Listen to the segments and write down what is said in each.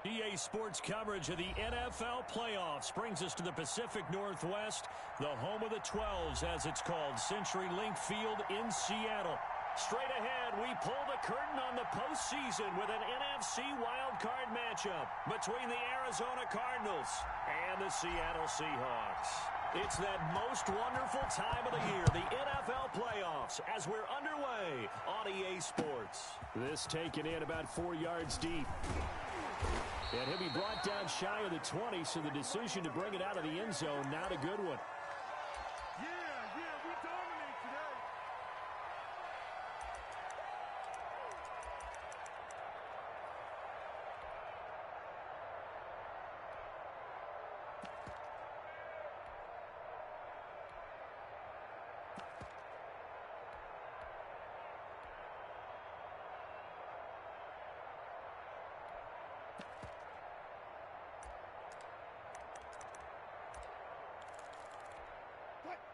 EA Sports coverage of the NFL playoffs brings us to the Pacific Northwest, the home of the 12s, as it's called, CenturyLink Field in Seattle. Straight ahead, we pull the curtain on the postseason with an NFC wildcard matchup between the Arizona Cardinals and the Seattle Seahawks. It's that most wonderful time of the year, the NFL playoffs, as we're underway on EA Sports. This taken in about 4 yards deep. And he'll be brought down shy of the 20, so the decision to bring it out of the end zone, not a good one. We dominate today.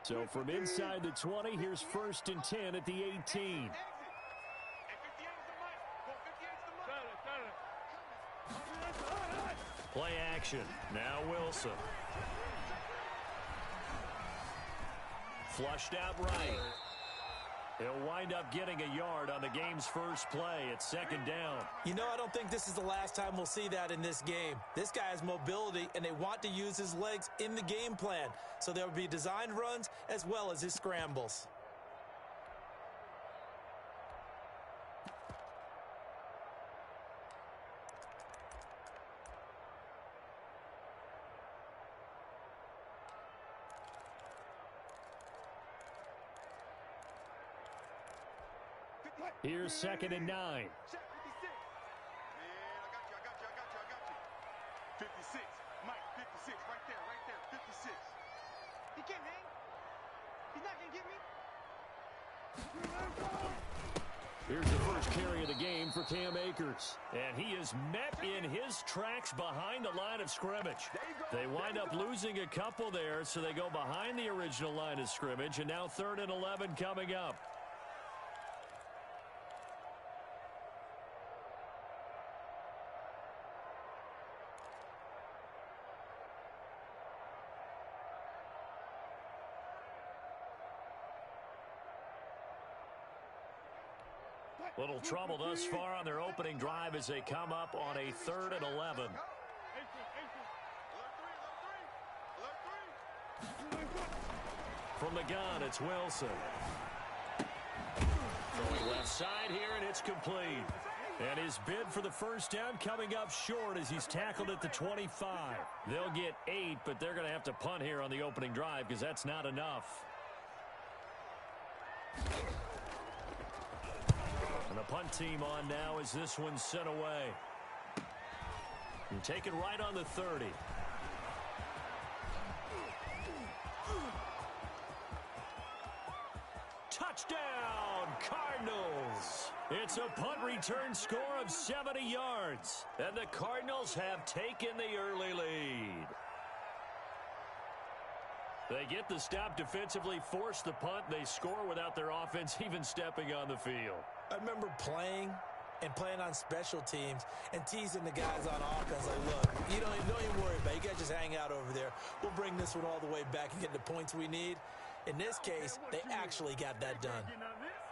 So from inside the 20, here's 1st and 10 at the 18. Play action. Now Wilson. Flushed out right. He'll wind up getting a yard on the game's first play at 2nd down. You know, I don't think this is the last time we'll see that in this game. This guy has mobility, and they want to use his legs in the game plan. So there will be designed runs as well as his scrambles. Here's 2nd and 9. Man, I got you. 56. Mike, 56. Right there. 56. He can't hang. He's not going to get me. Here's the first carry of the game for Cam Akers. And he is met in his tracks behind the line of scrimmage. They wind up losing a couple there, so they go behind the original line of scrimmage, and now 3rd and 11 coming up. Little trouble thus far on their opening drive as they come up on a 3rd and 11. From the gun, it's Wilson. Going left side here, and it's complete. And his bid for the first down coming up short as he's tackled at the 25. They'll get 8, but they're going to have to punt here on the opening drive because that's not enough. And the punt team on now as this one's sent away. And taken right on the 30. Touchdown, Cardinals! It's a punt return score of 70 yards. And the Cardinals have taken the early lead. They get the stop defensively, force the punt. They score without their offense even stepping on the field. I remember playing on special teams and teasing the guys on offense like, look, you don't even worry about it. You guys just hang out over there. We'll bring this one all the way back and get the points we need. In this case, they actually got that done.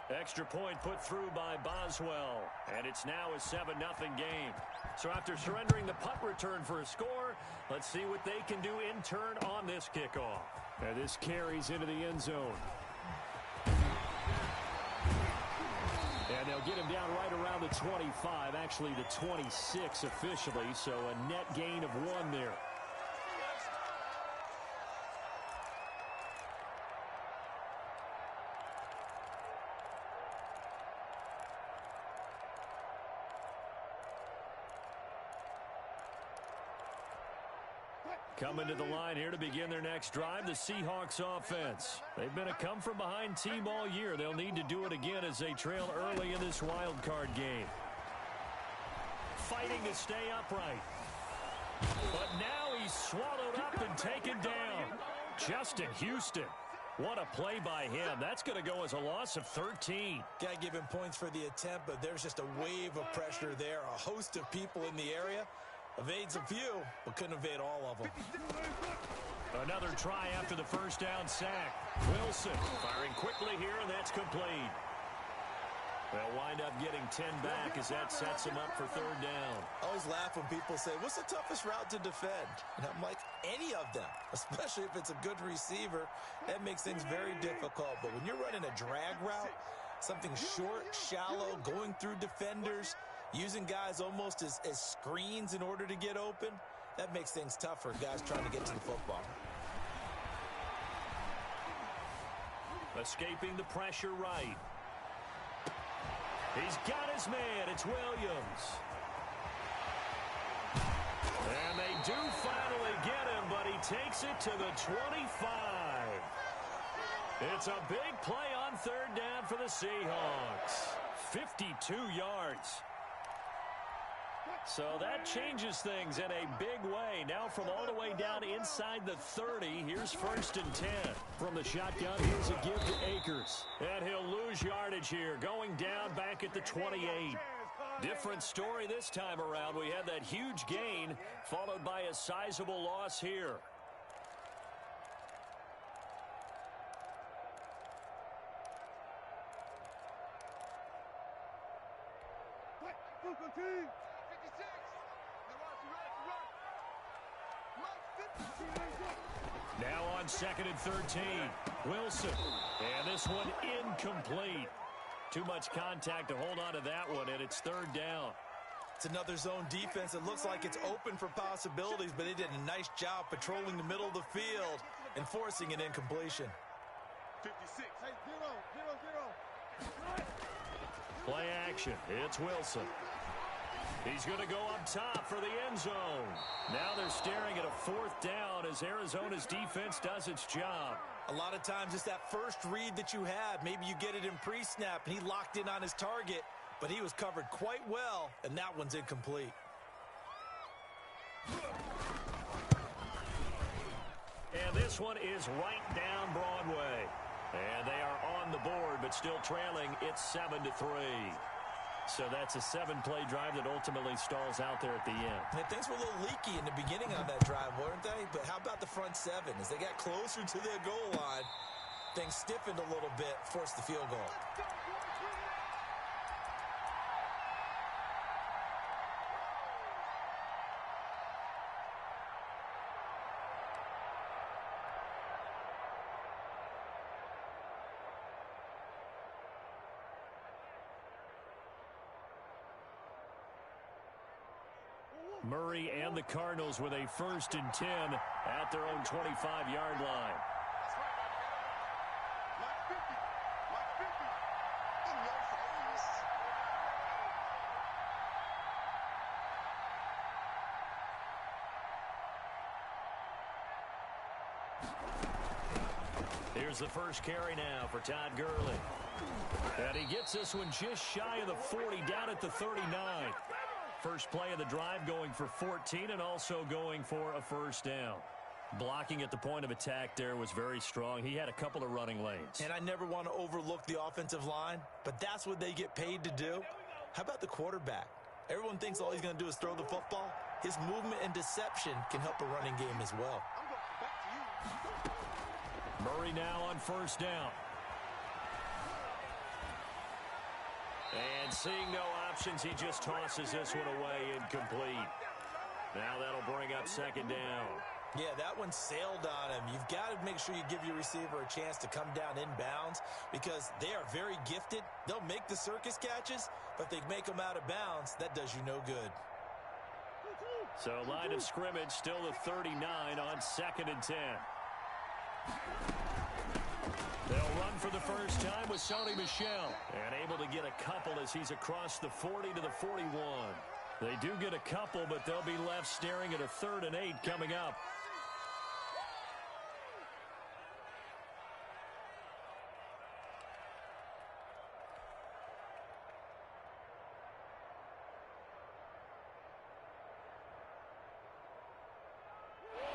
Extra point put through by Boswell. And it's now a 7-0 game. So after surrendering the punt return for a score, let's see what they can do in turn on this kickoff. And this carries into the end zone. And they'll get him down right around the 25, actually the 26 officially, so a net gain of 1 there. Coming to the line here to begin their next drive, the Seahawks offense. They've been a come-from-behind team all year. They'll need to do it again as they trail early in this wild card game. Fighting to stay upright. But now he's swallowed up and taken down. Justin Houston. What a play by him. That's going to go as a loss of 13. Got to give him points for the attempt, but there's just a wave of pressure there. A host of people in the area. Evades a few, but couldn't evade all of them. Another try after the first down sack. Wilson firing quickly here, and that's complete. They'll wind up getting 10 back as that sets them up for third down. I always laugh when people say, what's the toughest route to defend? And I'm like, any of them, especially if it's a good receiver. That makes things very difficult. But when you're running a drag route, something short, shallow, going through defenders, using guys almost as screens in order to get open, that makes things tough for guys trying to get to the football. Escaping the pressure right. He's got his man. It's Williams. And they do finally get him, but he takes it to the 25. It's a big play on third down for the Seahawks. 52 yards. So that changes things in a big way. Now from all the way down inside the 30, here's 1st and 10. From the shotgun, here's a give to Akers. And he'll lose yardage here, going down back at the 28. Different story this time around. We had that huge gain, followed by a sizable loss here. Now on 2nd and 13. Wilson. And this one incomplete. Too much contact to hold on to that one, and it's third down. It's another zone defense. It looks like it's open for possibilities, but they did a nice job patrolling the middle of the field and forcing an incompletion. 56. Hey, 0. Play action. It's Wilson. He's going to go up top for the end zone. Now they're staring at a 4th down as Arizona's defense does its job. A lot of times it's that first read that you have. Maybe you get it in pre-snap, and he locked in on his target, but he was covered quite well, and that one's incomplete. And this one is right down Broadway. And they are on the board, but still trailing. It's 7-3. So that's a 7-play drive that ultimately stalls out there at the end. And things were a little leaky in the beginning on that drive, weren't they? But how about the front 7? As they got closer to their goal line, things stiffened a little bit, forced the field goal. Murray and the Cardinals with a 1st and 10 at their own 25-yard line. Mark 50. Mark 50. In your face. Here's the first carry now for Todd Gurley. And he gets this one just shy of the 40, down at the 39. First play of the drive going for 14 and also going for a 1st down. Blocking at the point of attack there was very strong. He had a couple of running lanes. And I never want to overlook the offensive line, but that's what they get paid to do. How about the quarterback? Everyone thinks all he's going to do is throw the football. His movement and deception can help a running game as well. I'm going back to you. Murray now on 1st down. And seeing no options, he just tosses this one away incomplete. Now that'll bring up 2nd down. Yeah, that one sailed on him. You've got to make sure you give your receiver a chance to come down inbounds because they are very gifted. They'll make the circus catches, but if they make them out of bounds, that does you no good. So line of scrimmage still the 39 on 2nd and 10. They'll run for the first time with Sony Michel. And able to get a couple as he's across the 40 to the 41. They do get a couple, but they'll be left staring at a 3rd and 8 coming up.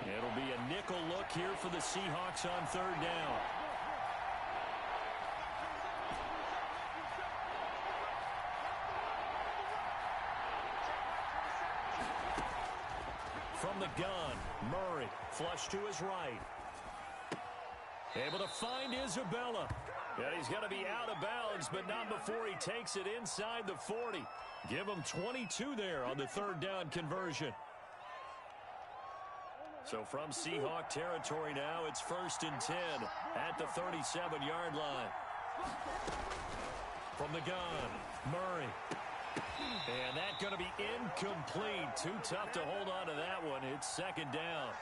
It'll be a nickel look here for the Seahawks on 3rd down. Flush to his right. Able to find Isabella. And he's going to be out of bounds, but not before he takes it inside the 40. Give him 22 there on the third down conversion. So from Seahawk territory now, it's 1st and 10 at the 37-yard line. From the gun, Murray. And that's going to be incomplete. Too tough to hold on to that one. It's 2nd down.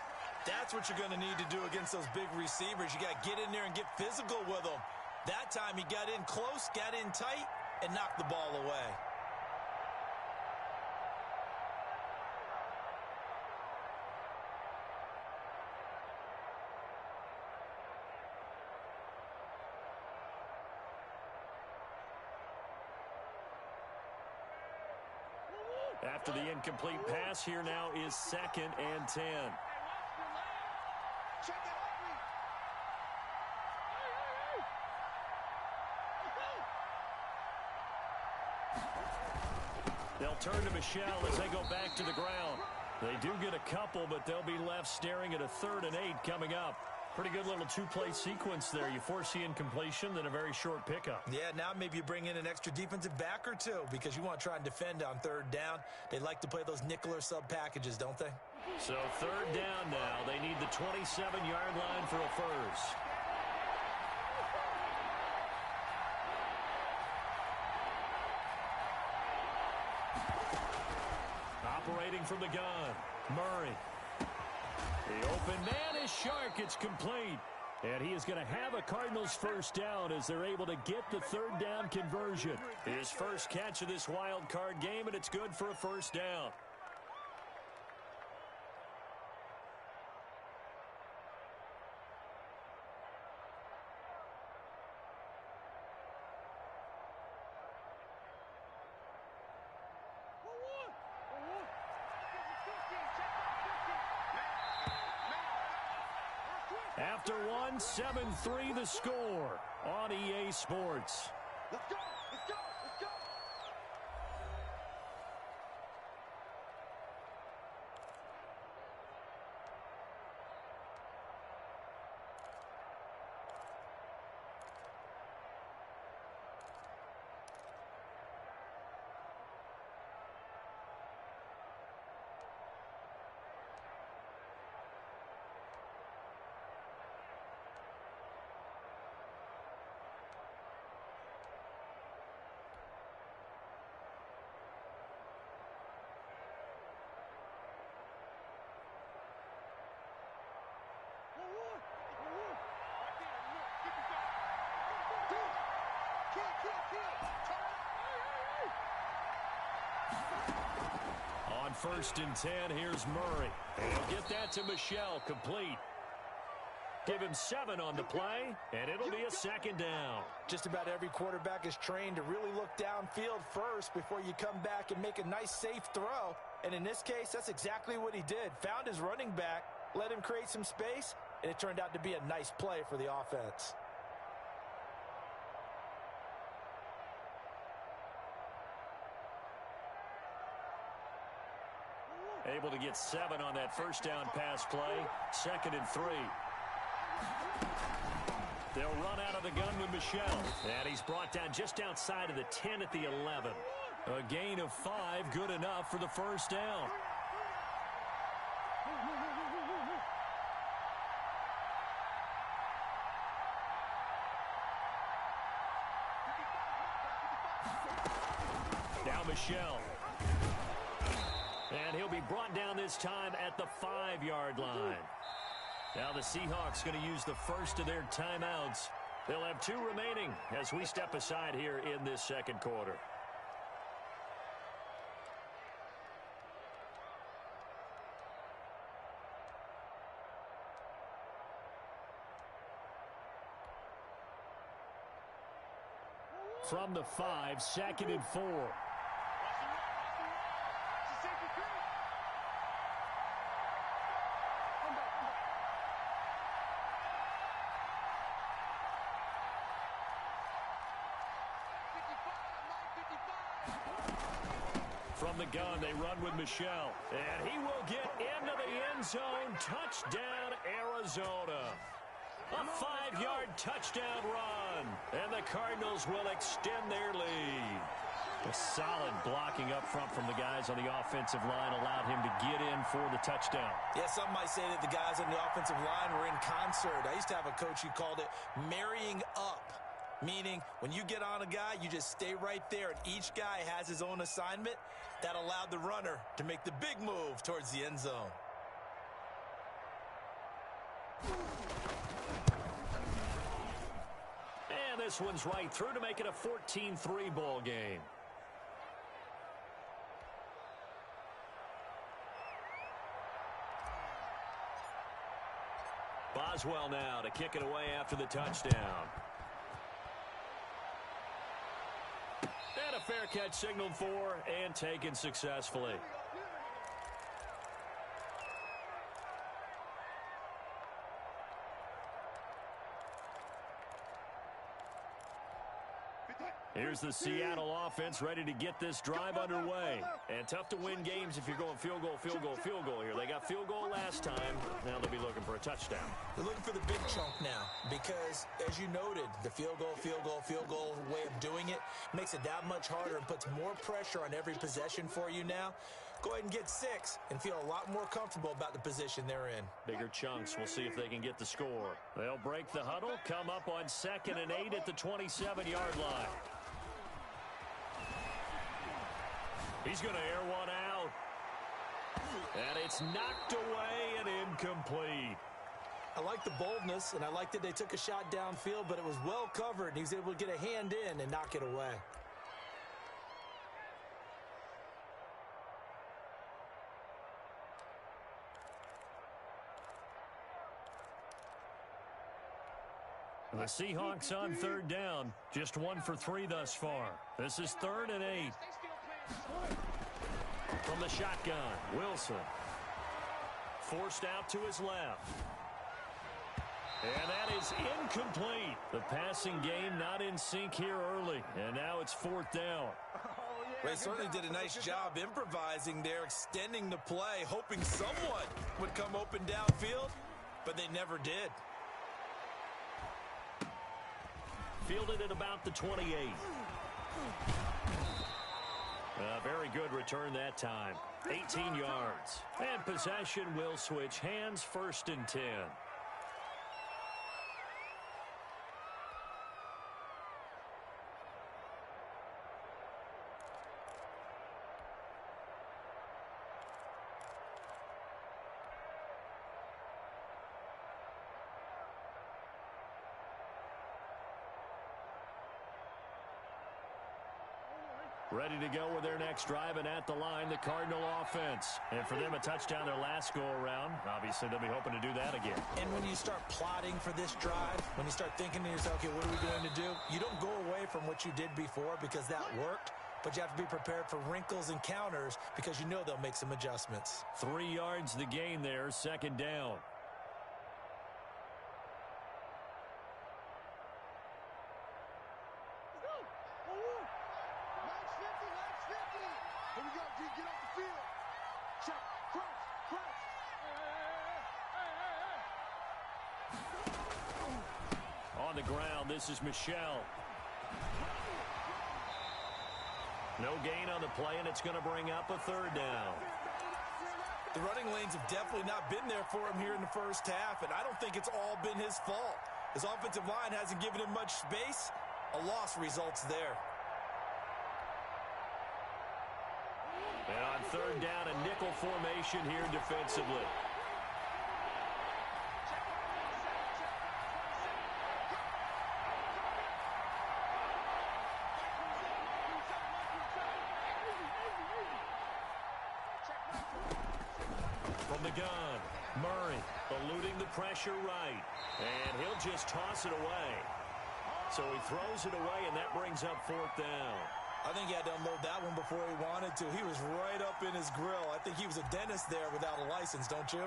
That's what you're going to need to do against those big receivers. You got to get in there and get physical with them. That time he got in close, got in tight, and knocked the ball away. After the incomplete pass, here now is 2nd and 10. They'll turn to Michelle as they go back to the ground. They do get a couple, but they'll be left staring at a 3rd and 8 coming up. Pretty good little two-play sequence there. You force the incompletion, then a very short pickup. Yeah, now maybe you bring in an extra defensive back or two because you want to try and defend on 3rd down. They like to play those nickel or sub packages, don't they? So 3rd down now. They need the 27-yard line for a first. Operating from the gun, Murray. The open man is Shark. It's complete. And he is going to have a Cardinals first down as they're able to get the 3rd down conversion. His first catch of this wild card game, and it's good for a first down. After one, 7-3 the score on EA Sports. Let's go! Let's go! Let's go! On 1st and 10, here's Murray. And he'll get that to Michelle, complete. Give him 7 on the play, and it'll be a 2nd down. Just about every quarterback is trained to really look downfield first before you come back and make a nice, safe throw. And in this case, that's exactly what he did. Found his running back, let him create some space, and it turned out to be a nice play for the offense. Able to get 7 on that first down pass play. 2nd and 3. They'll run out of the gun with Michelle. And he's brought down just outside of the 10 at the 11. A gain of 5, good enough for the first down. Now Michelle. And he'll be brought down this time at the 5-yard line. Now the Seahawks going to use the first of their timeouts. They'll have 2 remaining as we step aside here in this second quarter. From the 5, 2nd and 4. From the gun, they run with Michel. And he will get into the end zone. Touchdown, Arizona. A 5-yard touchdown run. And the Cardinals will extend their lead. A solid blocking up front from the guys on the offensive line allowed him to get in for the touchdown. Yeah, some might say that the guys on the offensive line were in concert. I used to have a coach who called it marrying up, meaning when you get on a guy, you just stay right there, and each guy has his own assignment. That allowed the runner to make the big move towards the end zone. And this one's right through to make it a 14-3 ball game. Boswell now to kick it away after the touchdown. And a fair catch signaled for and taken successfully. Here's the Seattle offense ready to get this drive underway. And tough to win games if you're going field goal, field goal, field goal here. They got field goal last time. Now they'll be looking for a touchdown. They're looking for the big chunk now because, as you noted, the field goal, field goal, field goal way of doing it makes it that much harder and puts more pressure on every possession for you now. Go ahead and get 6 and feel a lot more comfortable about the position they're in. Bigger chunks. We'll see if they can get the score. They'll break the huddle, come up on 2nd and 8 at the 27-yard line. He's going to air one out. And it's knocked away and incomplete. I like the boldness, and I like that they took a shot downfield, but it was well covered, and he was able to get a hand in and knock it away. The Seahawks on 3rd down. Just 1 for 3 thus far. This is 3rd and 8. From the shotgun, Wilson. Forced out to his left. And that is incomplete. The passing game not in sync here early. And now it's 4th down. They certainly did a nice job improvising there, extending the play, hoping someone would come open downfield, but they never did. Fielded at about the 28. A very good return that time. 18 yards. And possession will switch hands, 1st and 10. Ready to go with their next drive, and at the line, the Cardinal offense. And for them, a touchdown their last go-around. Obviously, they'll be hoping to do that again. And when you start plotting for this drive, when you start thinking to yourself, okay, what are we going to do? You don't go away from what you did before because that worked, but you have to be prepared for wrinkles and counters because you know they'll make some adjustments. 3 yards the gain there, 2nd down. On the ground, this is Michel. No gain on the play, and it's going to bring up a 3rd down. The running lanes have definitely not been there for him here in the first half, and I don't think it's all been his fault. His offensive line hasn't given him much space. A loss results there. And on 3rd down, a nickel formation here defensively. From the gun, Murray eluding the pressure right. And he'll just toss it away. So he throws it away, and that brings up 4th down. I think he had to unload that one before he wanted to. He was right up in his grill. I think he was a dentist there without a license, don't you?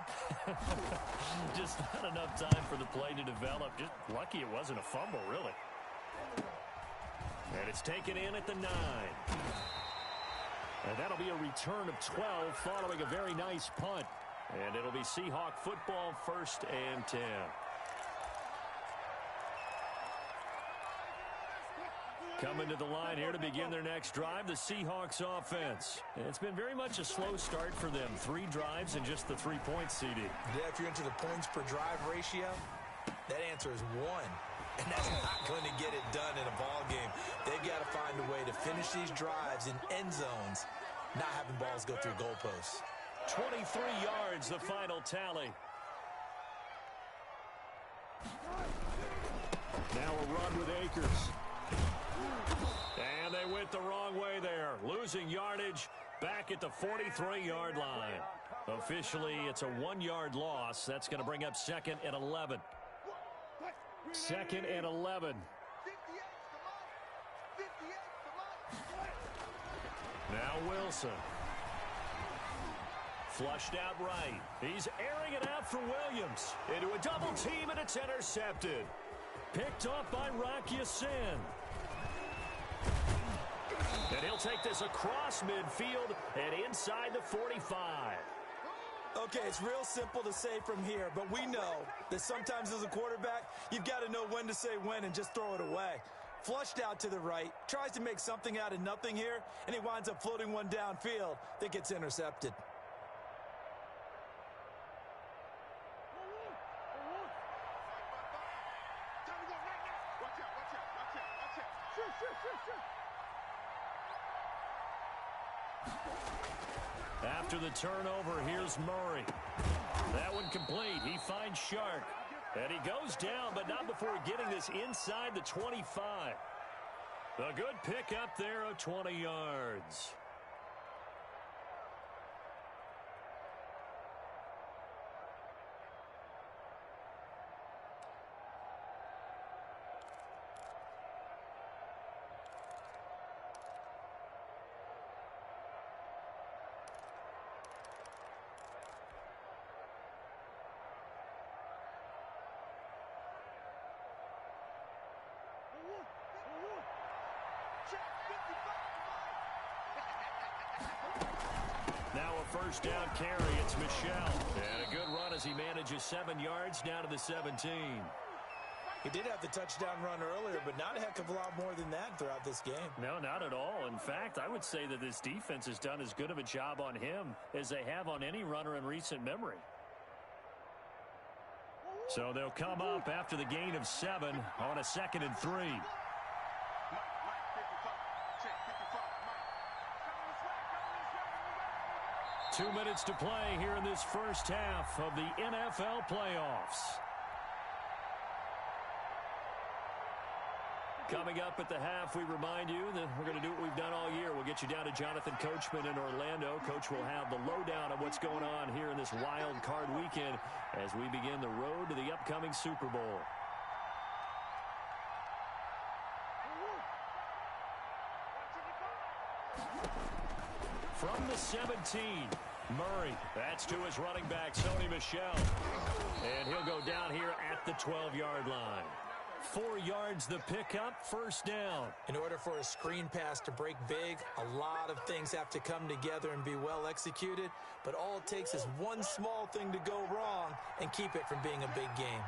Just not enough time for the play to develop. Just lucky it wasn't a fumble, really. And it's taken in at the 9. And that'll be a return of 12 following a very nice punt. And it'll be Seahawk football, 1st and 10. Coming to the line here to begin their next drive, the Seahawks offense. It's been very much a slow start for them. 3 drives and just the 3 points, CD. Yeah, if you're into the points per drive ratio, that answer is 1. And that's not going to get it done in a ball game. They've got to find a way to finish these drives in end zones, not having balls go through goalposts. 23 yards, the final tally. Now a run with Akers. And they went the wrong way there. Losing yardage back at the 43-yard line. Officially, it's a 1-yard loss. That's going to bring up 2nd and 11. 2nd and 11. Now Wilson. Flushed out right. He's airing it out for Williams. Into a double team, and it's intercepted. Picked off by Rock Ya-Sin. And he'll take this across midfield and inside the 45. Okay, it's real simple to say from here, but we know that sometimes as a quarterback, you've got to know when to say when and just throw it away. Flushed out to the right, tries to make something out of nothing here, and he winds up floating one downfield that gets intercepted. After the turnover, here's Murray. That one complete. He finds Shark. And he goes down, but not before getting this inside the 25. A good pick up there of 20 yards. Now a first down carry. It's Michelle. And a good run as he manages 7 yards down to the 17. He did have the touchdown run earlier, but not a heck of a lot more than that throughout this game. No, not at all. In fact, I would say that this defense has done as good of a job on him as they have on any runner in recent memory. So they'll come up after the gain of 7 on a 2nd and 3. 2 minutes to play here in this first half of the NFL playoffs. Coming up at the half, we remind you that we're going to do what we've done all year. We'll get you down to Jonathan Coachman in Orlando. Coach will have the lowdown of what's going on here in this wild card weekend as we begin the road to the upcoming Super Bowl. From the 17, Murray. That's to his running back, Sony Michel. And he'll go down here at the 12-yard line. 4 yards the pickup, first down. In order for a screen pass to break big, a lot of things have to come together and be well executed. But all it takes is one small thing to go wrong and keep it from being a big game.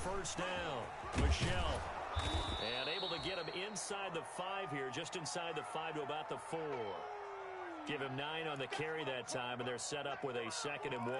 First down, Michelle. And able to get him inside the 5 here, just inside the 5 to about the 4. Give him 9 on the carry that time, and they're set up with a 2nd and 1.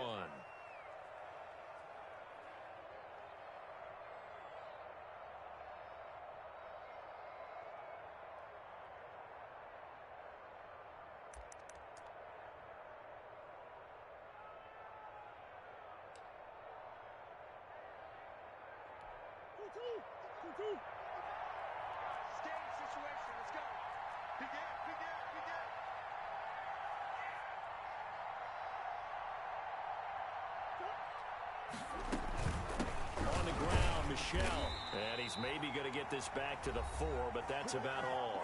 On the ground, Michelle. And he's maybe going to get this back to the 4, but that's about all.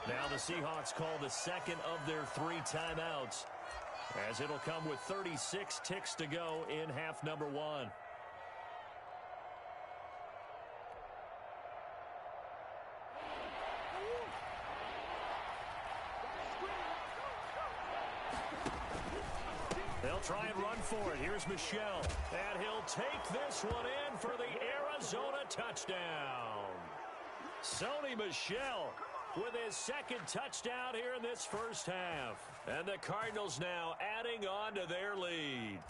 Now the Seahawks call the second of their 3 timeouts, as it'll come with 36 ticks to go in half number 1. They'll try and run for it. Here's Michel. And he'll take this one in for the Arizona touchdown. Sony Michel with his second touchdown here in this first half. And the Cardinals now adding on to their lead.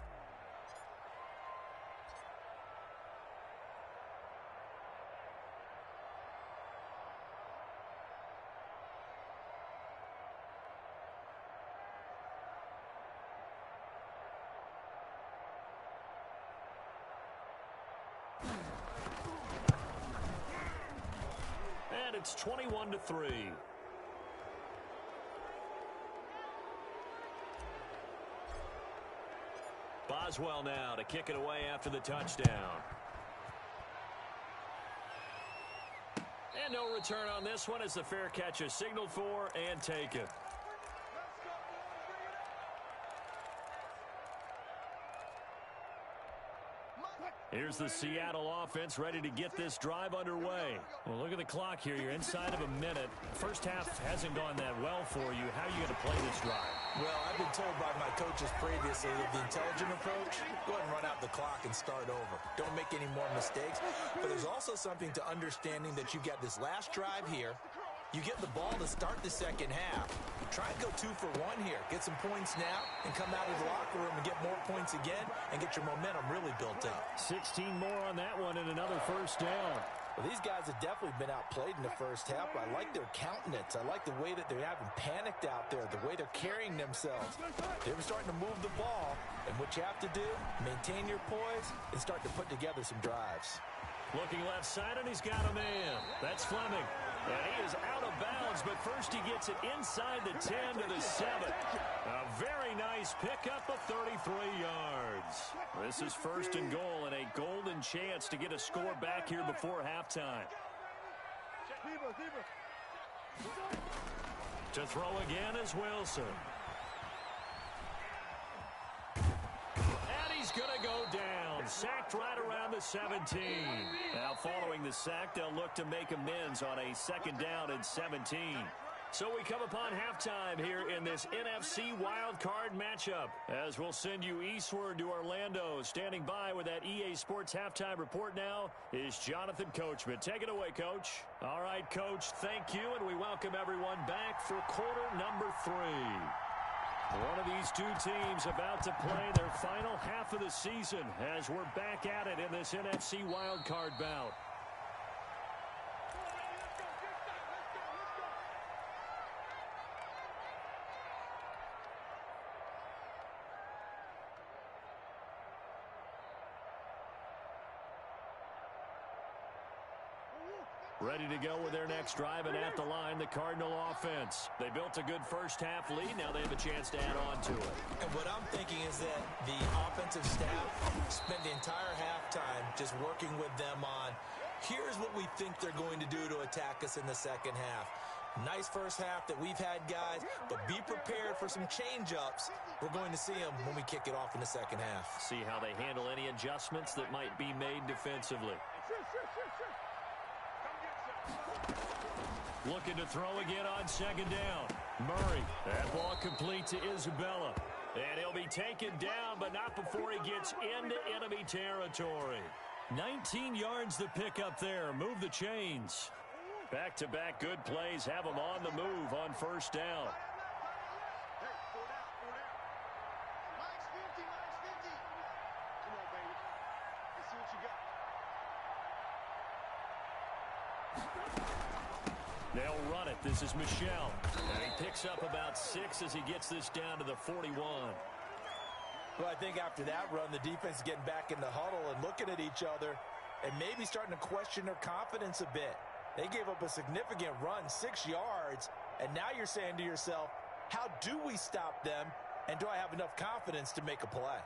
And it's 21-3. Boswell now to kick it away after the touchdown. And no return on this one as the fair catch is signaled for and taken. Here's the Seattle offense ready to get this drive underway. Well, look at the clock here. You're inside of a minute. First half hasn't gone that well for you. How are you going to play this drive? Well, I've been told by my coaches previously that the intelligent approach, go ahead and run out the clock and start over. Don't make any more mistakes. But there's also something to understanding that you got this last drive here. You get the ball to start the second half. Try and go 2 for 1 here. Get some points now and come out of the locker room and get more points again and get your momentum really built up. 16 more on that one and another first down. Well, these guys have definitely been outplayed in the first half. I like their countenance. I like the way that they haven't panicked out there, the way they're carrying themselves. They're starting to move the ball, and what you have to do, maintain your poise and start to put together some drives. Looking left side, and he's got a man. That's Fleming. And he is out of bounds, but first he gets it inside the 10 to the 7. A very nice pickup of 33 yards. This is first and goal and a golden chance to get a score back here before halftime. To throw again is Wilson. And he's going to go down. Sacked right around the 17. Now following the sack, they'll look to make amends on a second down and 17. So we come upon halftime here in this NFC wildcard matchup, as we'll send you eastward to Orlando. Standing by with that EA Sports halftime report now is Jonathan Coachman. Take it away, Coach. All right, Coach, thank you, and we welcome everyone back for quarter number 3. One of these two teams about to play their final half of the season as we're back at it in this NFC wildcard bout. Ready to go with their next drive, and at the line, the Cardinal offense. They built a good first half lead. Now they have a chance to add on to it. And what I'm thinking is that the offensive staff spent the entire halftime just working with them on, here's what we think they're going to do to attack us in the second half. Nice first half that we've had, guys, but be prepared for some change-ups. We're going to see them when we kick it off in the second half. See how they handle any adjustments that might be made defensively. Looking to throw again on second down. Murray. That ball complete to Isabella. And he'll be taken down, but not before he gets into enemy territory. 19 yards to pick up there. Move the chains. Back-to-back good plays have them on the move on first down. Come on, baby. Let's see what you got. They'll run it. This is Michel. And he picks up about 6 as he gets this down to the 41. Well, I think after that run, the defense is getting back in the huddle and looking at each other and maybe starting to question their confidence a bit. They gave up a significant run, 6 yards, and now you're saying to yourself, how do we stop them, and do I have enough confidence to make a play?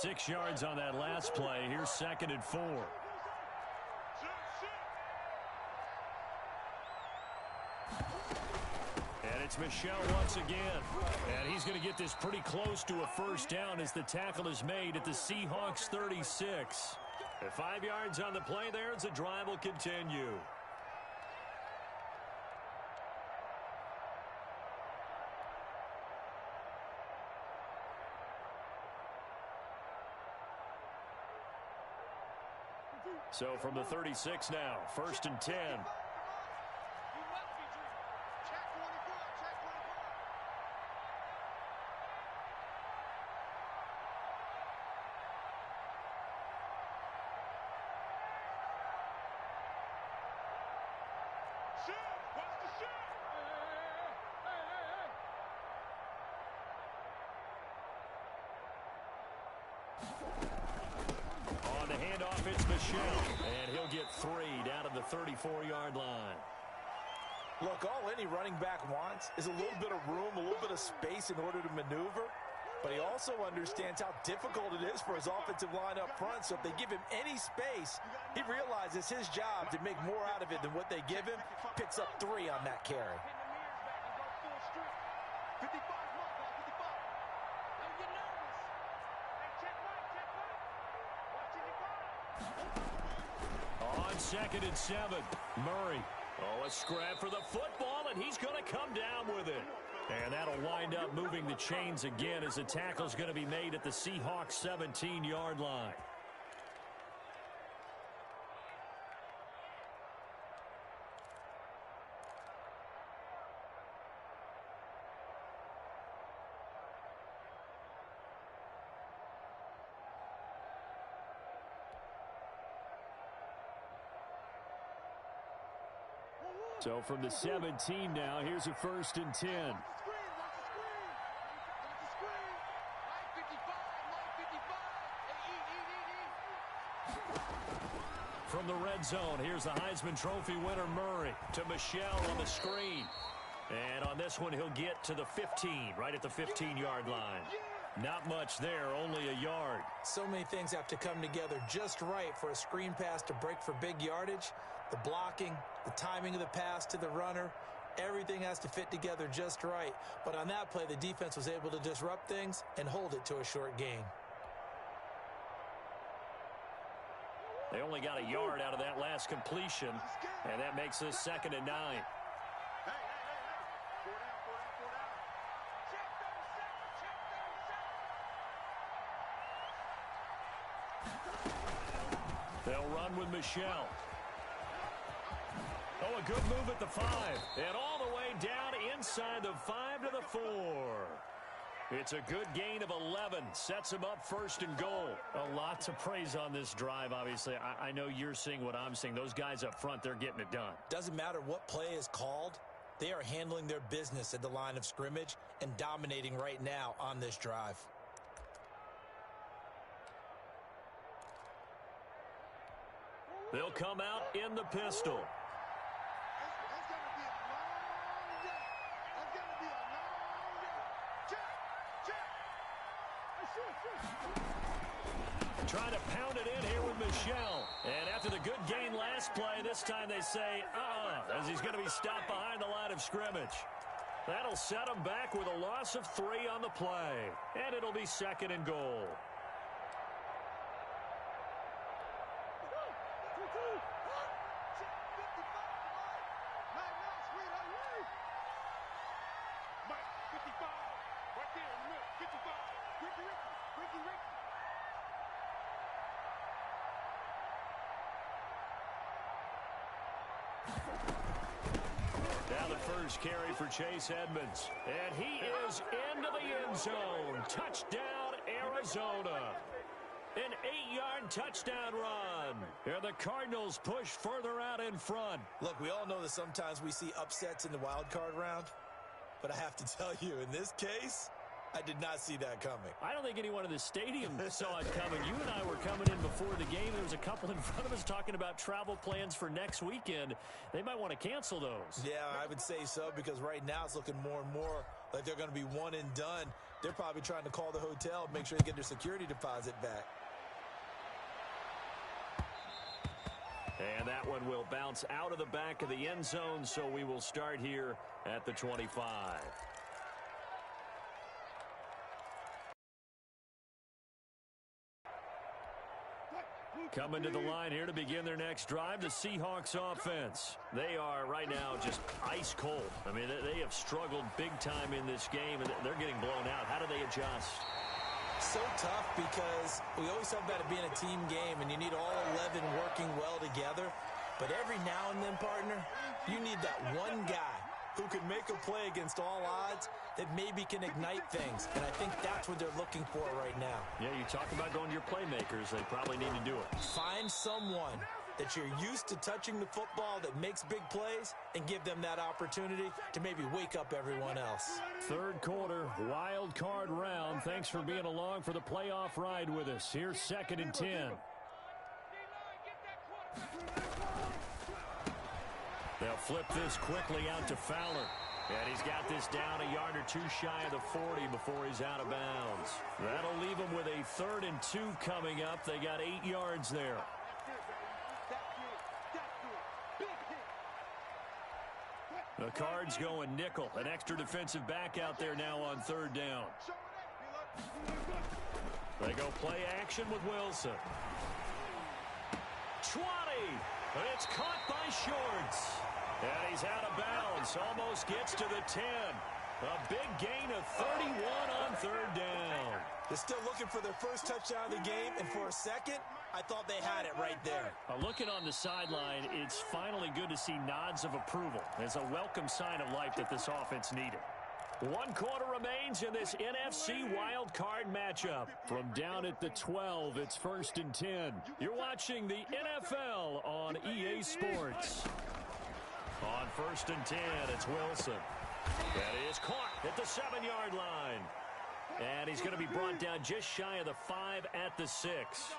6 yards on that last play. Here's 2nd and 4. And it's Michel once again. And he's going to get this pretty close to a first down as the tackle is made at the Seahawks 36. 5 yards on the play there as the drive will continue. So from the 36 now, 1st and 10. On the handoff, it's Michel, and he'll get 3 down to the 34-yard line. Look, all any running back wants is a little bit of room, a little bit of space in order to maneuver. But he also understands how difficult it is for his offensive line up front. So if they give him any space, he realizes his job to make more out of it than what they give him. Picks up 3 on that carry. On 2nd and 7, Murray. Oh, a scrap for the football, and he's going to come down with it. And that'll wind up moving the chains again as the tackle's going to be made at the Seahawks 17-yard line. So from the 17 now, here's a 1st and 10. From the red zone, here's the Heisman Trophy winner Murray to Michel on the screen. And on this one, he'll get to the 15, right at the 15-yard line. Not much there, only a yard. So many things have to come together just right for a screen pass to break for big yardage. The blocking, the timing of the pass to the runner, everything has to fit together just right. But on that play, the defense was able to disrupt things and hold it to a short gain. They only got a yard out of that last completion, and that makes this 2nd and 9. They'll run with Michel. Oh, a good move at the 5. And all the way down inside the 5 to the 4. It's a good gain of 11. Sets him up 1st and goal. A lot to praise on this drive, obviously. I know you're seeing what I'm seeing. Those guys up front, they're getting it done. Doesn't matter what play is called. They are handling their business at the line of scrimmage and dominating right now on this drive. They'll come out in the pistol. Trying to pound it in here with Michel. And after the good gain last play, this time they say, as he's going to be stopped behind the line of scrimmage. That'll set him back with a loss of 3 on the play. And it'll be 2nd and goal. Now the first carry for Chase Edmonds. And he is into the end zone. Touchdown, Arizona. An 8-yard touchdown run. And the Cardinals push further out in front. Look, we all know that sometimes we see upsets in the wild card round. But I have to tell you, in this case, I did not see that coming. I don't think anyone in the stadium saw it coming. You and I were coming in before the game. There was a couple in front of us talking about travel plans for next weekend. They might want to cancel those. Yeah, I would say so, because right now it's looking more and more like they're going to be one and done. They're probably trying to call the hotel, make sure they get their security deposit back. And that one will bounce out of the back of the end zone, so we will start here at the 25. Coming to the line here to begin their next drive, the Seahawks offense. They are right now just ice cold. I mean, they have struggled big time in this game, and they're getting blown out. How do they adjust? So tough because we always talk about it being a team game, and you need all 11 working well together. But every now and then, partner, you need that one guy who can make a play against all odds that maybe can ignite things. And I think that's what they're looking for right now. Yeah, you talk about going to your playmakers. They probably need to do it. Find someone that you're used to touching the football that makes big plays and give them that opportunity to maybe wake up everyone else. Third quarter, wild card round. Thanks for being along for the playoff ride with us. Here's 2nd and 10. They'll flip this quickly out to Fowler. And he's got this down a yard or two shy of the 40 before he's out of bounds. That'll leave him with a 3rd and 2 coming up. They got 8 yards there. The Cards going nickel. An extra defensive back out there now on 3rd down. They go play action with Wilson. 20. And it's caught by Shorts. And he's out of bounds. Almost gets to the 10. A big gain of 31 on 3rd down. They're still looking for their first touchdown of the game, and for a second, I thought they had it right there. Looking on the sideline, it's finally good to see nods of approval. It's a welcome sign of life that this offense needed. 1 quarter remains in this NFC wild card matchup. From down at the 12, it's 1st and 10. You're watching the NFL on EA Sports. On 1st and 10, it's Wilson. That is caught at the 7-yard line. And he's going to be brought down just shy of the 5 at the 6.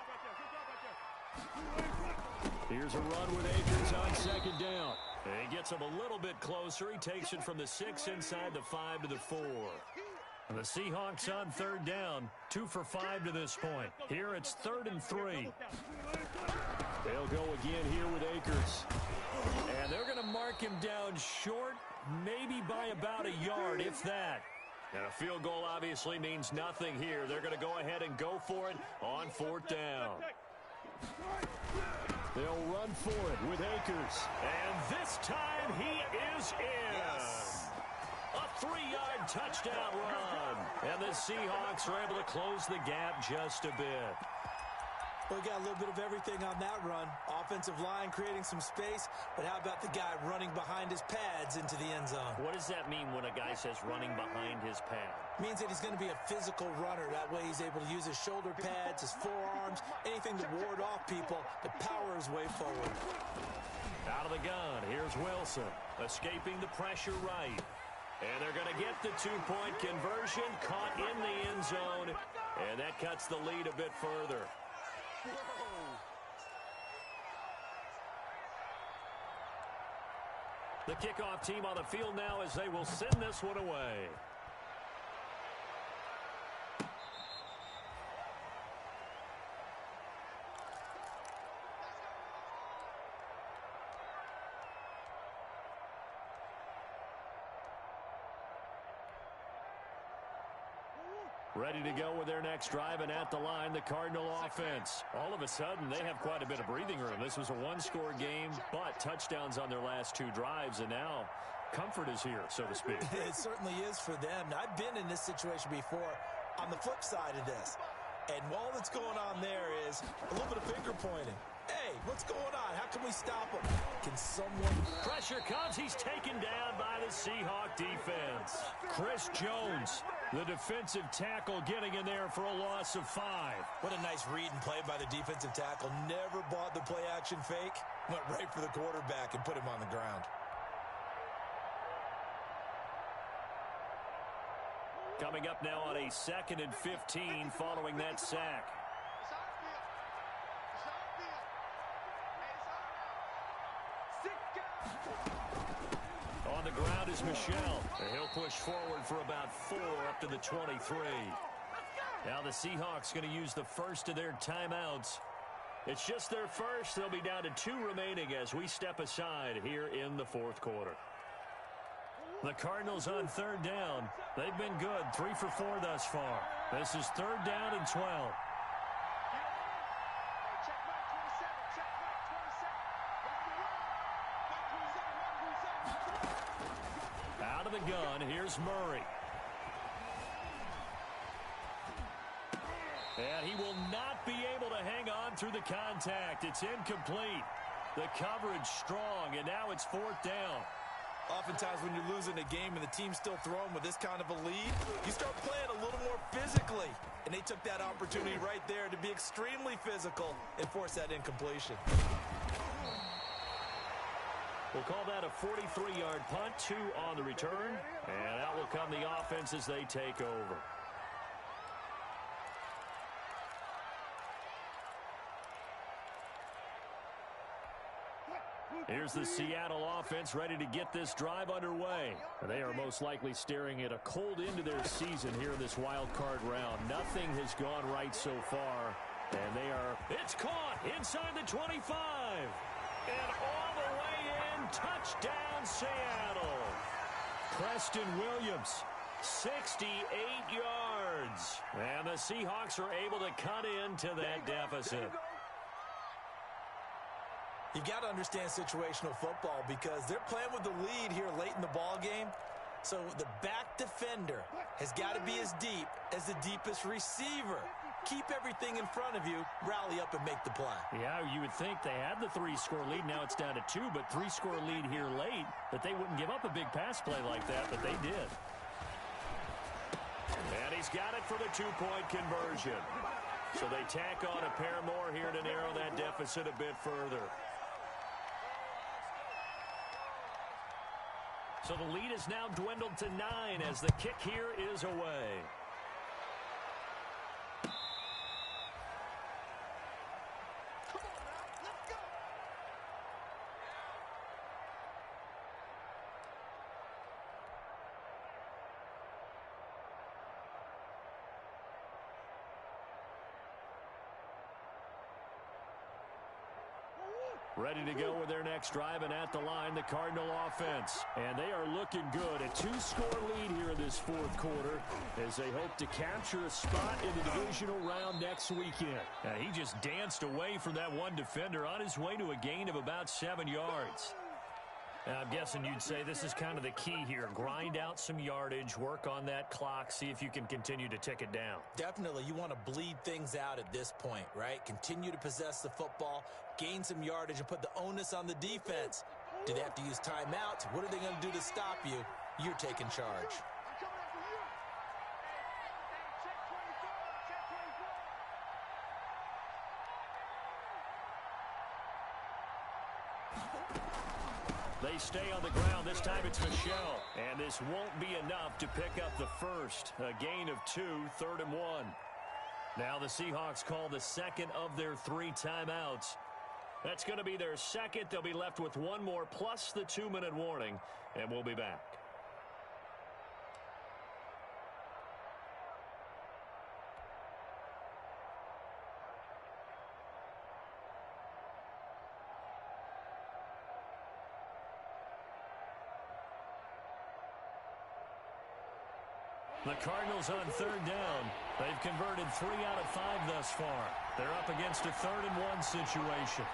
Here's a run with Akers on 2nd down. And he gets him a little bit closer. He takes it from the 6 inside the 5 to the 4. And the Seahawks on 3rd down, 2 for 5 to this point. Here it's 3rd and 3. They'll go again here with Akers. And they're going to mark him down short, maybe by about a yard, if that. And a field goal obviously means nothing here. They're going to go ahead and go for it on 4th down. They'll run for it with Akers. And this time he is in. Yes. A 3-yard touchdown run. And the Seahawks are able to close the gap just a bit. Well, we got a little bit of everything on that run. Offensive line creating some space, but how about the guy running behind his pads into the end zone? What does that mean when a guy says running behind his pad? Means that he's going to be a physical runner. That way he's able to use his shoulder pads, his forearms, anything to ward off people to power his way forward. Out of the gun, here's Wilson, escaping the pressure right. And they're going to get the 2-point conversion, caught in the end zone, and that cuts the lead a bit further. The kickoff team on the field now as they will send this one away. Ready to go with their next drive, and at the line, the Cardinal offense. All of a sudden, they have quite a bit of breathing room. This was a 1-score game, but touchdowns on their last 2 drives, and now comfort is here, so to speak. It certainly is for them. Now, I've been in this situation before on the flip side of this, and all that's going on there is a little bit of finger pointing. Hey, what's going on? How can we stop him? Can someone... Pressure comes. He's taken down by the Seahawk defense. Chris Jones, the defensive tackle, getting in there for a loss of 5. What a nice read and play by the defensive tackle. Never bought the play-action fake. Went right for the quarterback and put him on the ground. Coming up now on a 2nd and 15 following that sack. On the the ground is Michel. He'll push forward for about 4 up to the 23. Now the Seahawks going to use the first of their timeouts. It's just their first. They'll be down to 2 remaining as we step aside here in the fourth quarter. The Cardinals on third down. They've been good, 3 for 4 thus far. This is third down and 12. Out of the gun, here's Murray. And he will not be able to hang on through the contact. It's incomplete. The coverage strong, and now it's fourth down. Oftentimes when you're losing a game and the team's still throwing with this kind of a lead, you start playing a little more physically. And they took that opportunity right there to be extremely physical and force that incompletion. We'll call that a 43-yard punt, 2 on the return. And out will come the offense as they take over. Here's the Seattle offense ready to get this drive underway. They are most likely staring at a cold end to their season here in this wild card round. Nothing has gone right so far. And they are, it's caught inside the 25. And all the way in, touchdown Seattle. Preston Williams, 68 yards. And the Seahawks are able to cut into that deficit. You got to understand situational football because they're playing with the lead here late in the ball game. So the back defender has got to be as deep as the deepest receiver. Keep everything in front of you, rally up and make the play. Yeah, you would think they had the 3-score lead. Now it's down to 2, but 3-score lead here late. That they wouldn't give up a big pass play like that, but they did. And he's got it for the 2-point conversion. So they tack on a pair more here to narrow that deficit a bit further. So the lead is now dwindled to 9 as the kick here is away. Ready to go with their next drive, and at the line, the Cardinal offense. And they are looking good. A 2-score lead here in this fourth quarter as they hope to capture a spot in the divisional round next weekend. Now, he just danced away from that one defender on his way to a gain of about 7 yards. Now, I'm guessing you'd say this is kind of the key here. Grind out some yardage, work on that clock, see if you can continue to tick it down. Definitely, you want to bleed things out at this point, right? Continue to possess the football, gain some yardage, and put the onus on the defense. Do they have to use timeouts? What are they going to do to stop you? You're taking charge. They stay on the ground. This time it's Michel. And this won't be enough to pick up the first. A gain of 2, 3rd and 1. Now the Seahawks call the second of their 3 timeouts. That's going to be their second. They'll be left with 1 more plus the 2-minute warning. And we'll be back. The Cardinals on 3rd down. They've converted 3 out of 5 thus far. They're up against a 3rd and 1 situation.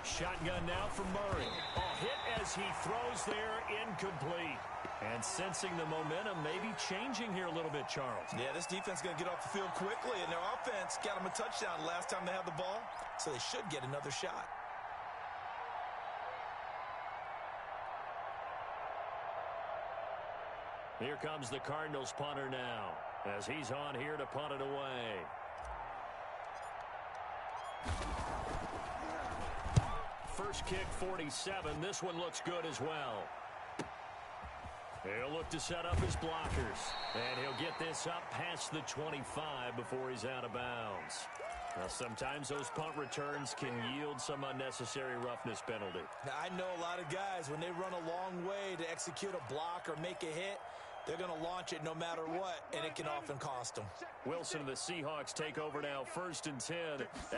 Shotgun now for Murray. Hit as he throws there, incomplete. And sensing the momentum maybe changing here a little bit, Charles. Yeah, this defense is going to get off the field quickly, and their offense got them a touchdown last time they had the ball, so they should get another shot. Here comes the Cardinals punter now as he's on here to punt it away. First kick, 47. This one looks good as well. He'll look to set up his blockers. And he'll get this up past the 25 before he's out of bounds. Now, sometimes those punt returns can yield some unnecessary roughness penalty. Now, I know a lot of guys, when they run a long way to execute a block or make a hit, they're going to launch it no matter what, and it can often cost them. Wilson and the Seahawks take over now, 1st and 10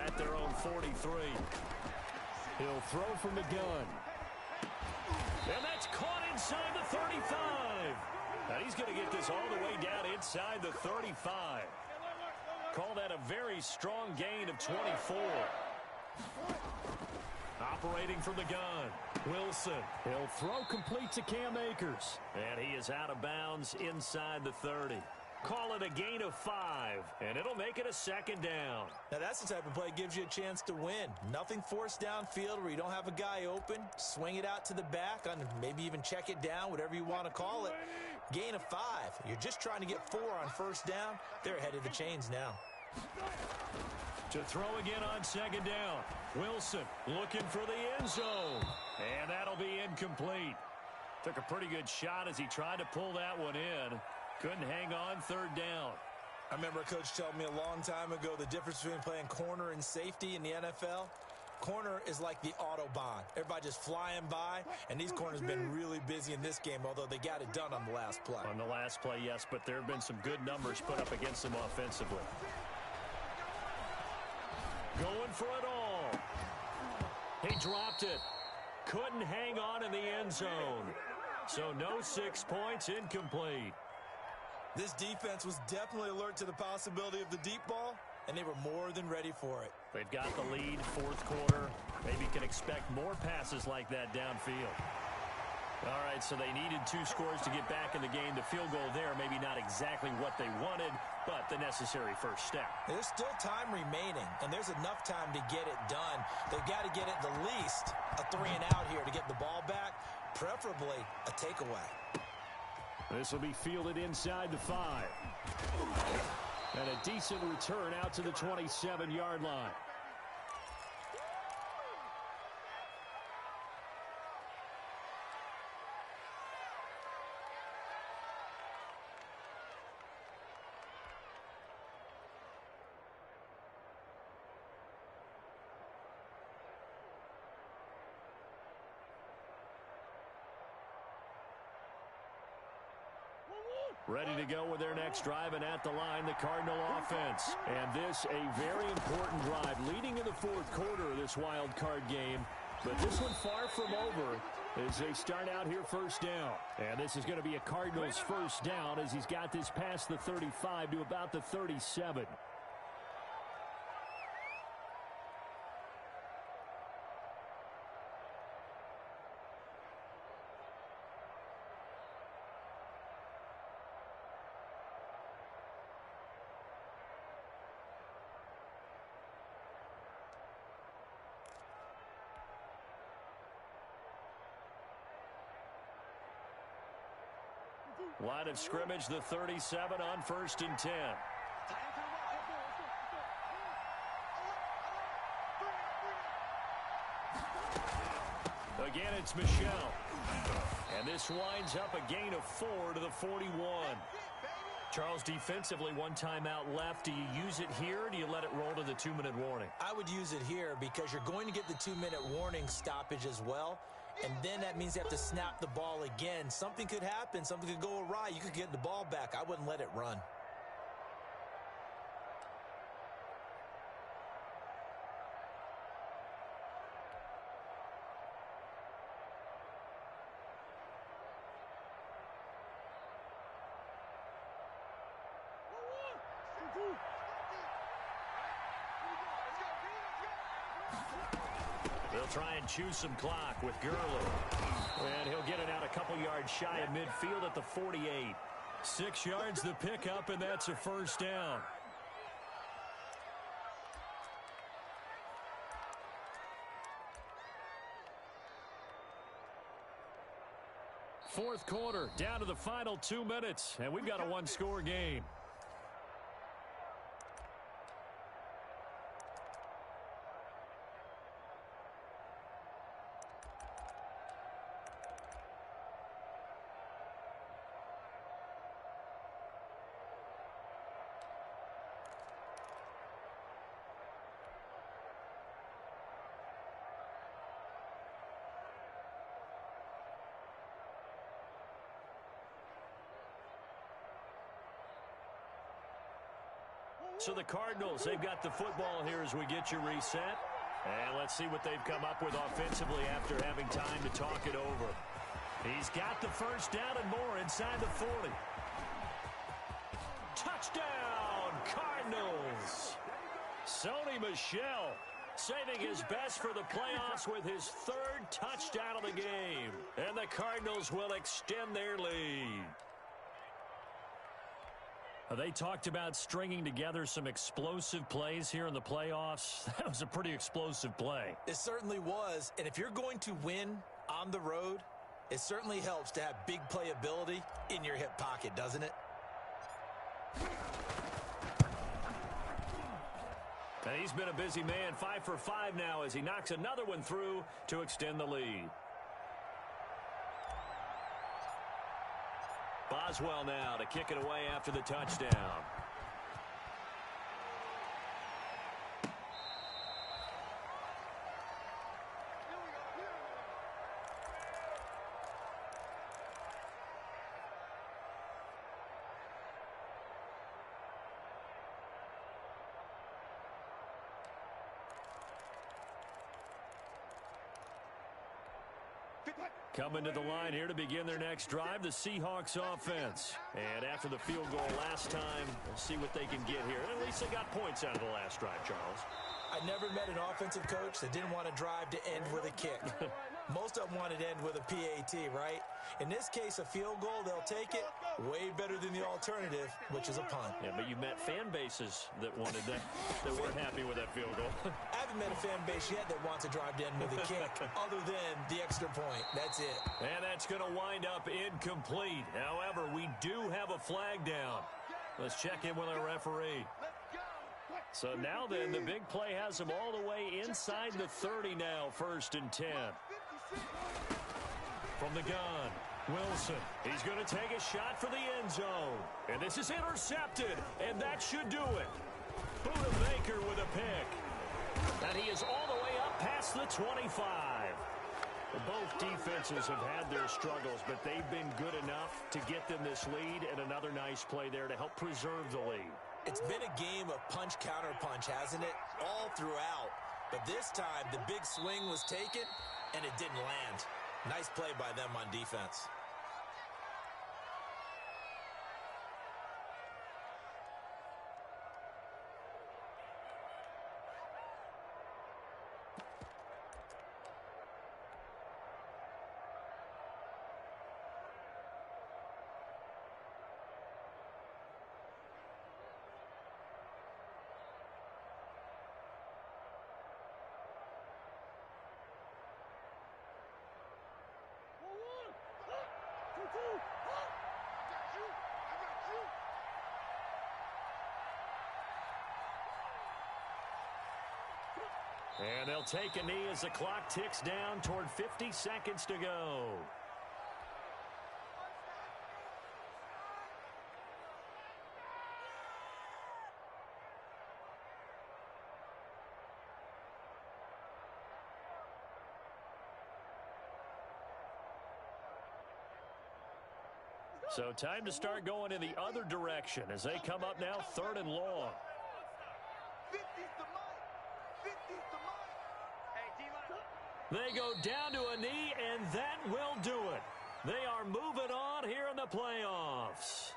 at their own 43. He'll throw from the gun. And that's caught inside the 35. Now he's going to get this all the way down inside the 35. Call that a very strong gain of 24. Operating from the gun, Wilson. He'll throw complete to Cam Akers. And he is out of bounds inside the 30. Call it a gain of 5, and it'll make it a 2nd down. Now, that's the type of play that gives you a chance to win. Nothing forced downfield where you don't have a guy open. Swing it out to the back, and maybe even check it down, whatever you want to call it. Gain of 5. You're just trying to get 4 on 1st down. They're ahead of the chains now. To throw again on 2nd down. Wilson looking for the end zone. And that'll be incomplete. Took a pretty good shot as he tried to pull that one in. Couldn't hang on 3rd down. I remember a coach telling me a long time ago the difference between playing corner and safety in the NFL. Corner is like the Autobahn. Everybody just flying by, and these corners have been really busy in this game, although they got it done on the last play. On the last play, yes, but there have been some good numbers put up against them offensively. Going for it all. He dropped it. Couldn't hang on in the end zone. So no 6 points, incomplete. This defense was definitely alert to the possibility of the deep ball, and they were more than ready for it. They've got the lead, 4th quarter. Maybe can expect more passes like that downfield. All right, so they needed 2 scores to get back in the game. The field goal there, maybe not exactly what they wanted, but the necessary first step. There's still time remaining, and there's enough time to get it done. They've got to get it the least a 3 and out here to get the ball back, preferably a takeaway. This will be fielded inside the 5. And a decent return out to the 27-yard line. Ready to go with their next drive, and at the line, the Cardinal offense. And this, a very important drive, leading in the 4th quarter of this wild card game. But this one far from over as they start out here 1st down. And this is going to be a Cardinals 1st down as he's got this past the 35 to about the 37. Line of scrimmage, the 37 on 1st and 10. Again, it's Michelle. And this winds up a gain of 4 to the 41. Charles, defensively, 1 timeout left. Do you use it here, or do you let it roll to the 2-minute warning? I would use it here because you're going to get the 2-minute warning stoppage as well. And then that means you have to snap the ball again. Something could happen. Something could go awry. You could get the ball back. I wouldn't let it run. They'll try and chew some clock with Gurley. And he'll get it out a couple yards shy of midfield at the 48. 6 yards the pickup, and that's a 1st down. Fourth quarter, down to the final 2 minutes, and we've got a 1-score game. So the Cardinals, they've got the football here as we get you reset. And let's see what they've come up with offensively after having time to talk it over. He's got the first down and more inside the 40. Touchdown, Cardinals. Sony Michel saving his best for the playoffs with his third touchdown of the game. And the Cardinals will extend their lead. They talked about stringing together some explosive plays here in the playoffs. That was a pretty explosive play. It certainly was. And if you're going to win on the road, it certainly helps to have big playability in your hip pocket, doesn't it? And he's been a busy man, 5 for 5 now as he knocks another one through to extend the lead. Boswell now to kick it away after the touchdown. Coming to the line here to begin their next drive, the Seahawks offense. And after the field goal last time, we'll see what they can get here. At least they got points out of the last drive, Charles. I never met an offensive coach that didn't want to drive to end with a kick. Most of them wanted to end with a PAT, right? In this case, a field goal, they'll take it. Way better than the alternative, which is a punt. Yeah, but you met fan bases that wanted that, that weren't happy with that field goal. I haven't met a fan base yet that wants to drive to end with a kick, other than the extra point. That's it. And that's going to wind up incomplete. However, we do have a flag down. Let's check in with our referee. So now then, the big play has him all the way inside the 30 now, 1st and 10. From the gun, Wilson. He's going to take a shot for the end zone. And this is intercepted, and that should do it. Buda Baker with a pick. And he is all the way up past the 25. Both defenses have had their struggles, but they've been good enough to get them this lead, and another nice play there to help preserve the lead. It's been a game of punch-counter-punch, hasn't it? All throughout. But this time, the big swing was taken, and it didn't land. Nice play by them on defense. And they'll take a knee as the clock ticks down toward 50 seconds to go. So time to start going in the other direction as they come up now 3rd and long. They go down to a knee, and that will do it. They are moving on here in the playoffs.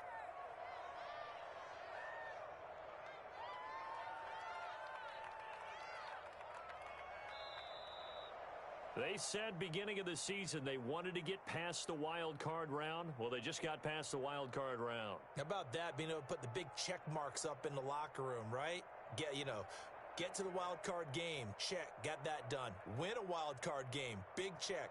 They said beginning of the season they wanted to get past the wild card round. Well, they just got past the wild card round. How about that, being able to put the big check marks up in the locker room, right? Get to the wild card game. Check. Got that done. Win a wild card game. Big check.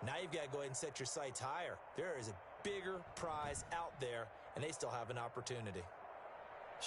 Now you've got to go ahead and set your sights higher. There is a bigger prize out there, and they still have an opportunity.